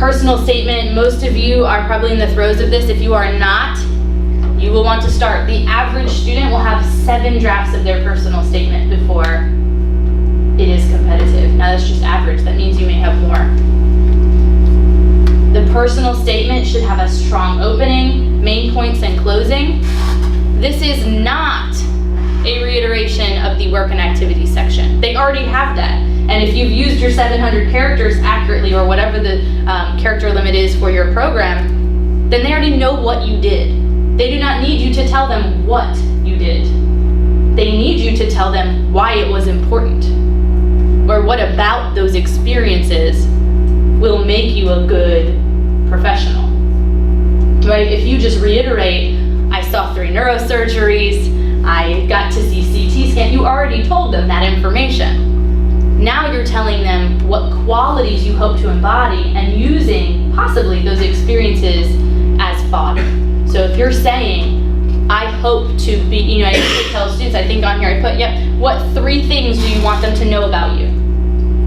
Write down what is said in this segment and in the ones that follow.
Personal statement, most of you are probably in the throes of this. If you are not, you will want to start. The average student will have 7 drafts of their personal statement before it is competitive. Now that's just average, that means you may have more. The personal statement should have a strong opening, main points, and closing. This is not a reiteration of the work and activity section. They already have that. And if you've used your 700 characters accurately, or whatever the character limit is for your program, then they already know what you did. They do not need you to tell them what you did. They need you to tell them why it was important, or what about those experiences will make you a good professional, right? If you just reiterate, I saw 3 neurosurgeries, I got to see CT scan, you already told them that information. Now you're telling them what qualities you hope to embody and using possibly those experiences as fodder. So if you're saying, I hope to be, I usually tell students, I think on here I put, what 3 things do you want them to know about you?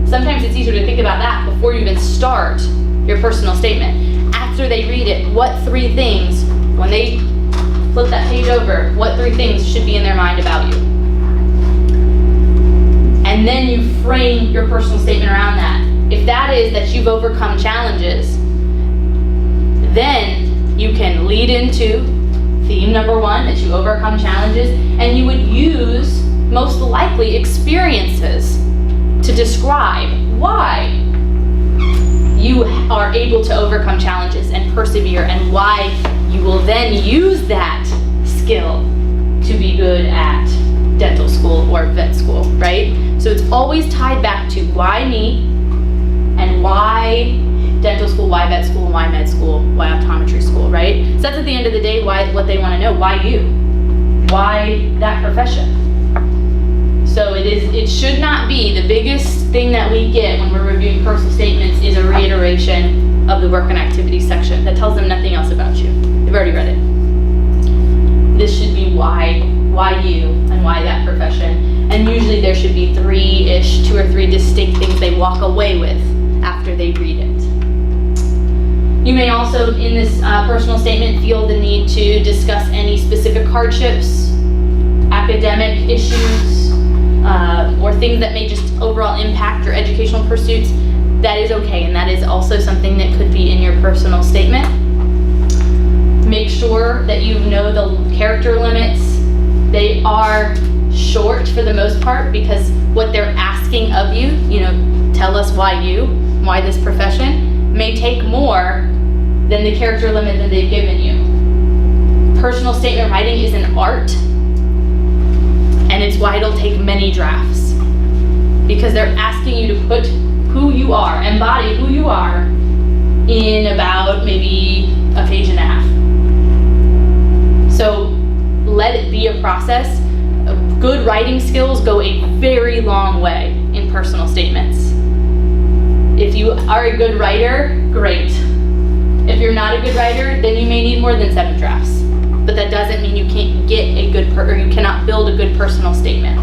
Sometimes it's easier to think about that before you even start your personal statement. After they read it, what 3 things, when they flip that page over, what 3 things should be in their mind about you? And then you frame your personal statement around that. If that is that you've overcome challenges, then you can lead into theme number 1, that you overcome challenges, and you would use, most likely, experiences to describe why you are able to overcome challenges and persevere, and why you will then use that skill to be good at dental school or vet school, right? So it's always tied back to why me, and why dental school, why vet school, why med school, why optometry school, right? So that's at the end of the day what they want to know. Why you? Why that profession? So it should not be, the biggest thing that we get when we're reviewing personal statements is a reiteration of the work and activity section that tells them nothing else about you. They've already read it. This should be why you, and why that profession. And usually there should be 3-ish, 2 or 3 distinct things they walk away with after they read it. You may also, in this personal statement, feel the need to discuss any specific hardships, academic issues, or things that may just overall impact your educational pursuits. That is okay, and that is also something that could be in your personal statement. Make sure that you know the character limits. They are short for the most part, because what they're asking of you, tell us why this profession, may take more than the character limit that they've given you. Personal statement writing is an art, and it's why it'll take many drafts, because they're asking you to put who you are, embody who you are, in about maybe a page and a half. So let it be a process. Good writing skills go a very long way in personal statements. If you are a good writer, great. If you're not a good writer, then you may need more than 7 drafts. But that doesn't mean you can't get a good, or you cannot build a good personal statement.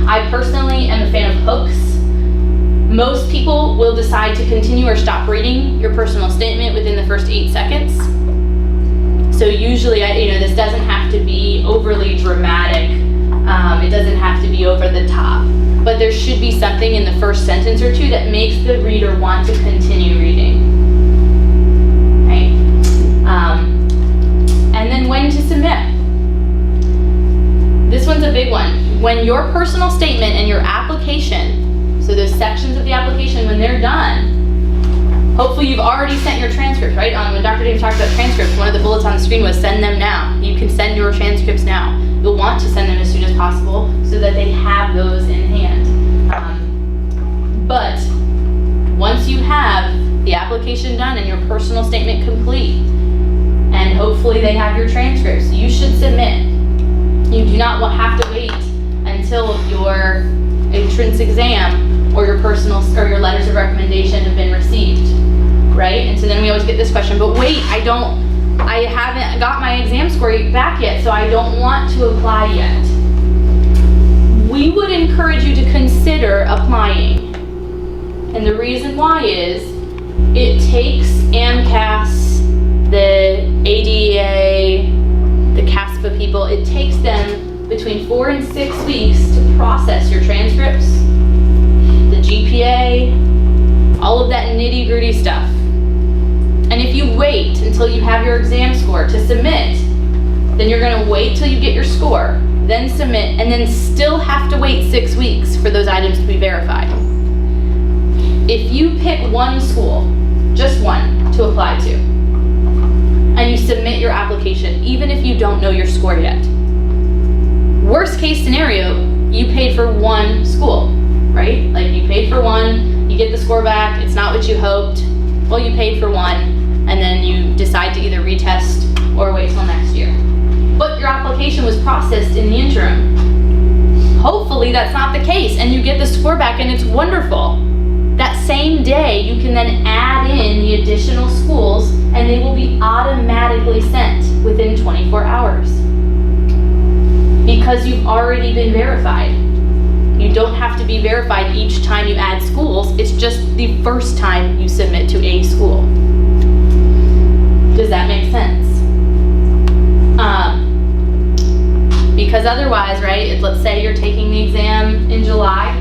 I personally am a fan of hooks. Most people will decide to continue or stop reading your personal statement within the first 8 seconds. So usually, this doesn't have to be overly dramatic. It doesn't have to be over the top. But there should be something in the first sentence or 2 that makes the reader want to continue reading. Right? And then when to submit. This one's a big one. When your personal statement and your application, so those sections of the application, when they're done, hopefully you've already sent your transcripts, right? When Dr. James talked about transcripts, one of the bullets on the screen was send them now. You can send your transcripts now. You'll want to send them as soon as possible so that they have those in hand. But once you have the application done and your personal statement complete, and hopefully they have your transcripts, you should submit. You do not have to wait until your entrance exam or your personal or your letters of recommendation have been received, right? And so then we always get this question, but wait, I haven't got my exam score back yet, so I don't want to apply yet. We would encourage you to consider applying. And the reason why is It takes AMCAS, the ADA, the CASPA people, it takes them between 4 and 6 weeks to process your transcripts, the GPA, all of that nitty-gritty stuff. And if you wait until you have your exam score to submit, then you're gonna wait till you get your score, then submit, and then still have to wait 6 weeks for those items to be verified. If you pick one school, just one, to apply to, and you submit your application, even if you don't know your score yet, worst case scenario, you paid for one school, right? Like you paid for one, you get the score back, it's not what you hoped, well, you paid for one, and then you decide to either retest or wait till next year. But your application was processed in the interim. Hopefully that's not the case, and you get the score back and it's wonderful. That same day, you can then add in the additional schools and they will be automatically sent within 24 hours. Because you've already been verified. You don't have to be verified each time you add schools, it's just the first time you submit to a school. Does that make sense? Because otherwise, right, let's say you're taking the exam in July,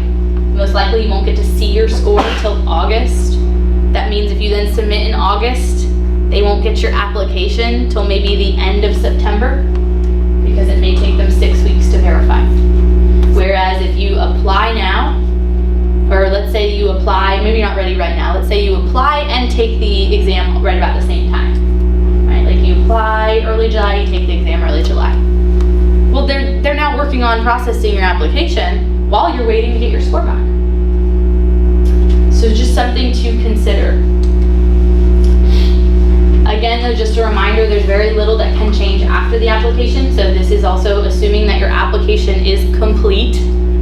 most likely you won't get to see your score until August. That means if you then submit in August, they won't get your application till maybe the end of September, because it may take them 6 weeks to verify. Whereas if you apply now, or let's say you apply, maybe you're not ready right now, let's say you apply and take the exam right about the same time, right? Like you apply early July, you take the exam early July. Well, they're now working on processing your application while you're waiting to get your score back. So just something to consider. Again, though, just a reminder, there's very little that can change after the application. So this is also assuming that your application is complete,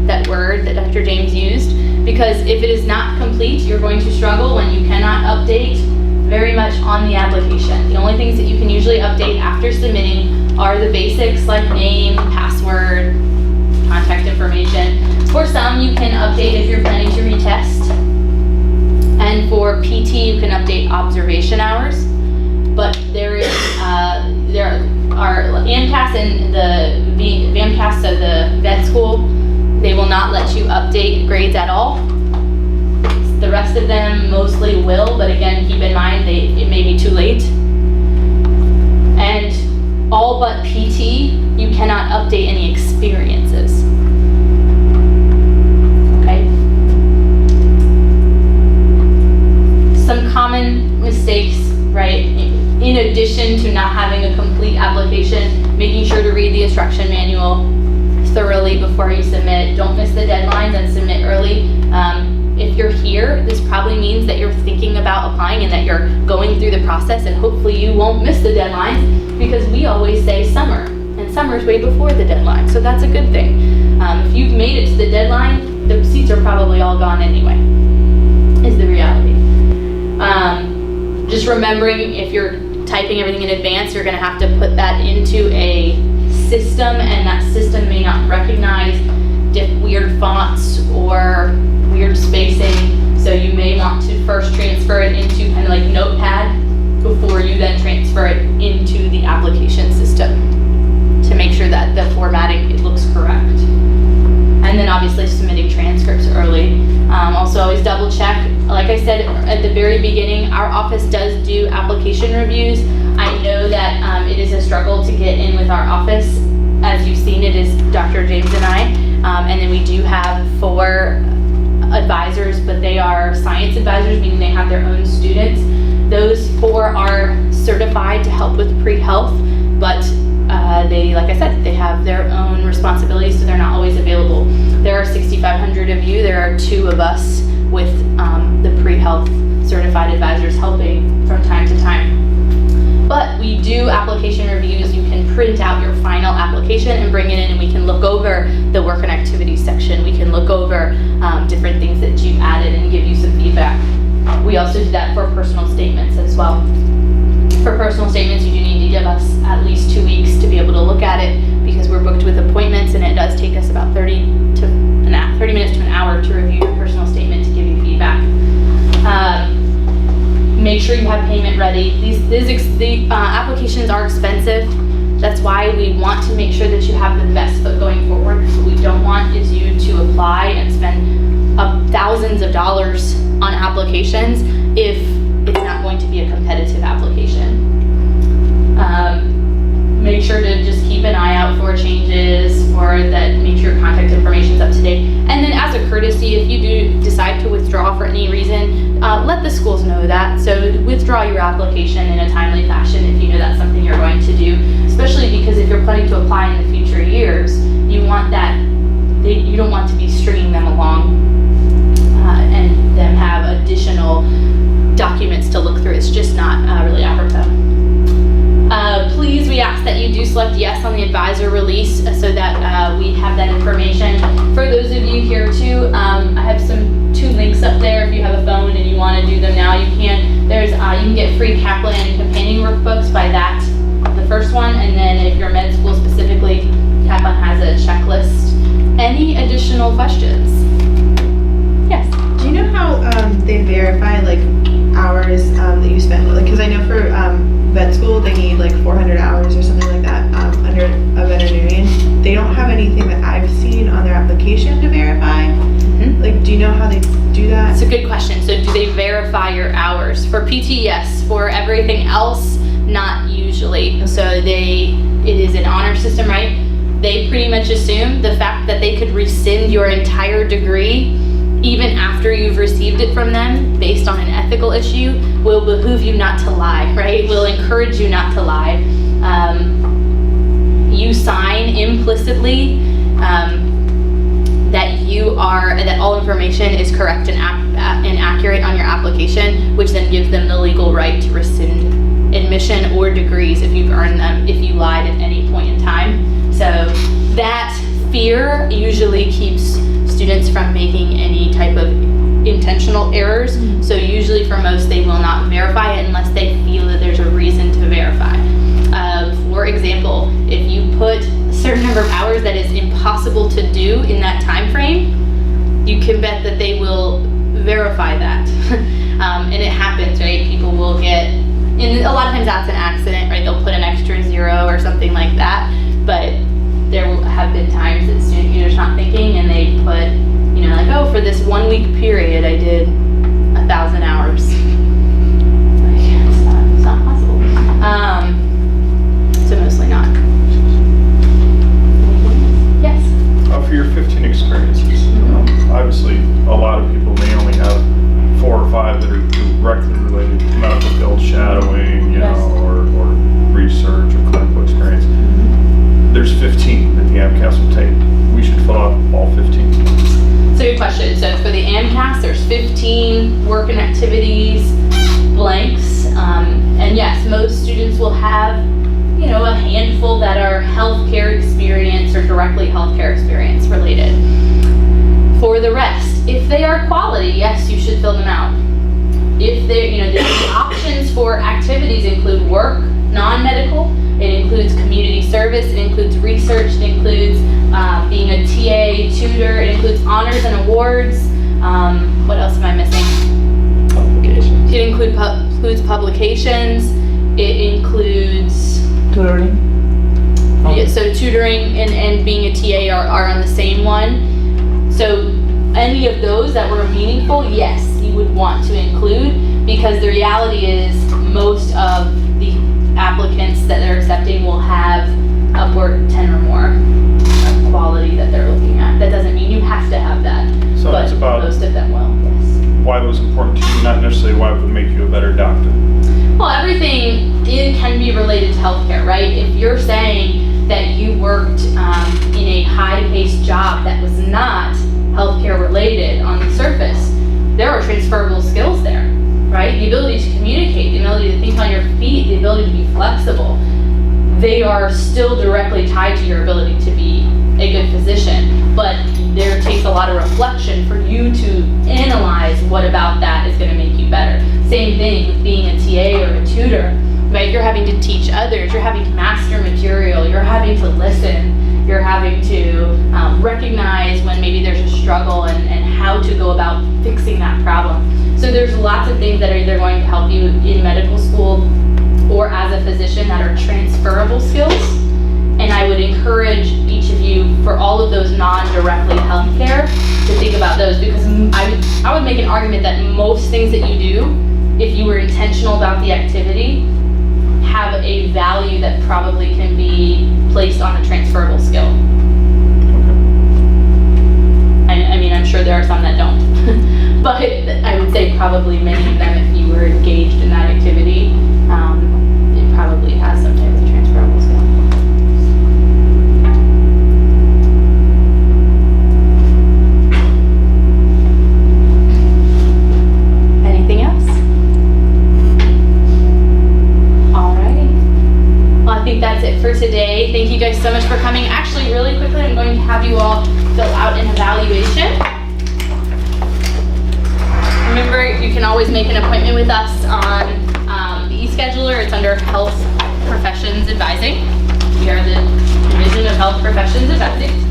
that word that Dr. James used, because if it is not complete, you're going to struggle when you cannot update very much on the application. The only things that you can usually update after submitting are the basics like name, password, contact information. For some, you can update if you're planning to retest. And for PT, you can update observation hours. But there are AMCAS and the VMCAS, so the vet school, they will not let you update grades at all. The rest of them mostly will, but again, keep in mind it may be too late. And all but PT, you cannot update any experiences. Okay? Some common mistakes, right? In addition to not having a complete application, making sure to read the instruction manual thoroughly before you submit. Don't miss the deadlines and submit early. If you're here, this probably means that you're thinking about applying and that you're going through the process, and hopefully you won't miss the deadlines, because we always say summer, and summer's way before the deadline, so that's a good thing. If you've made it to the deadline, the seats are probably all gone anyway, is the reality. Just remembering, if you're typing everything in advance, you're going to have to put that into a system, and that system may not recognize weird fonts or weird spacing, so you may want to first transfer it into kind of like Notepad before you then transfer it into the application system to make sure that the formatting, it looks correct. And then obviously submitting transcripts early. Also always double check. Like I said at the very beginning, our office does do application reviews. I know that it is a struggle to get in with our office. As you've seen, it is Dr. James and I. And then we do have 4 advisors, but they are science advisors, meaning they have their own students. Those 4 are certified to help with pre-health, but they, like I said, they have their own responsibilities, so they're not always available. There are 6,500 of you. There are 2 of us with the pre-health certified advisors helping from time to time. But we do application reviews. You can print out your final application and bring it in, and we can look over the work and activities section. We can look over different things that you've added and give you some feedback. We also do that for personal statements as well. For personal statements, you do need to give us at least 2 weeks to be able to look at it, because we're booked with appointments, and it does take us about 30 minutes to an hour to review your personal statement to give you feedback. have payment ready. The applications are expensive. That's why we want to make sure that you have the best foot going forward. What we don't want is you to apply and spend thousands of dollars on applications if it's not going to be a competitive application. Make sure to just keep an eye out for changes, make sure your contact information is up to date. And then as a courtesy, if you do decide to withdraw for any reason, let the schools know that. So withdraw your application in a timely fashion if you know that's something you're going to do, especially because if you're planning to apply in the future years, you want that, you don't want to be stringing them along and them have additional documents to look through. It's just not really apropos. Please, we ask that you do select yes on the advisor release so that we have that information. For those of you here too, I have two links up there. If you have a phone and you want to do them now, you can. You can get free Kaplan and companion workbooks by that, the first one, and then if you're med school specifically, Kaplan has a checklist. Any additional questions? Yes. Do you know how they verify like hours that you spend? Like, because I know for vet school they need like 400 hours or something like that under a veterinarian. They don't have anything that I've seen on their application to verify. Mm-hmm. Like, do you know how they do that? It's a good question. So do they verify your hours? For PT, yes. For everything else, not usually. So it is an honor system, right? They pretty much assume the fact that they could rescind your entire degree even after you've received it from them based on an ethical issue will behoove you not to lie, right? Will encourage you not to lie. You sign implicitly that all information is correct and accurate on your application, which then gives them the legal right to rescind admission or degrees if you've earned them, if you lied at any point in time. So that fear usually keeps students from making any type of intentional errors. So usually for most, they will not verify it unless they feel that there's a reason to verify. For example, if you put a certain number of hours that is impossible to do in that time frame, you can bet that they will verify that. And it happens, right? People will and a lot of times that's an accident, right? They'll put an extra 0 or something like that, but there have been times that students are just not thinking and they put, like, oh, for this 1 week period, I did 1,000 hours. Like, it's not possible. So mostly not. Yes? For your 15 experiences, obviously a lot of people may only have 4 or 5 that are directly related to medical field shadowing, Yes. or research or clinical experience. There's 15 that the AMCAS will take. We should fill out all 15. So good question. So for the AMCAS, there's 15 work and activities blanks. And yes, most students will have, a handful that are healthcare experience or directly healthcare experience related. For the rest, if they are quality, yes, you should fill them out. If they're, the options for activities include work, non-medical. It includes community service, it includes research, it includes being a TA, tutor, it includes honors and awards. What else am I missing? Publications. It includes publications, it includes... Tutoring. Yeah, so tutoring and being a TA are on the same one. So any of those that were meaningful, yes, you would want to include, because the reality is most of the applicants that they're accepting will have upward 10 or more of quality that they're looking at. That doesn't mean you have to have that, So but it's about most of them will, yes. why it was important to you, not necessarily why it would make you a better doctor. Well, everything can be related to healthcare, right? If you're saying that you worked in a high-paced job that was not healthcare related on the surface, there are transferable skills there, right? The ability to communicate, the ability to think on your feet, the ability to be flexible, they are still directly tied to your ability to be a good physician. But there takes a lot of reflection for you to analyze what about that is going to make you better. Same thing with being a TA or a tutor, right? You're having to teach others, you're having to master material, you're having to listen. You're having to recognize when maybe there's a struggle and how to go about fixing that problem. So there's lots of things that are either going to help you in medical school or as a physician that are transferable skills. And I would encourage each of you for all of those non-directly healthcare to think about those, because I would make an argument that most things that you do, if you were intentional about the activity, have a value that probably can be placed on a transferable skill. I mean, I'm sure there are some that don't, but I would say probably many of them, if you were engaged in that activity, it probably has some type of transferable skill. Anything else? Alrighty. Well, I think that's it for today. Thank you guys so much for coming. Actually, really quickly, I'm going to have you all fill out an evaluation. Remember, you can always make an appointment with us on the e-scheduler. It's under Health Professions Advising. We are the Division of Health Professions Advising.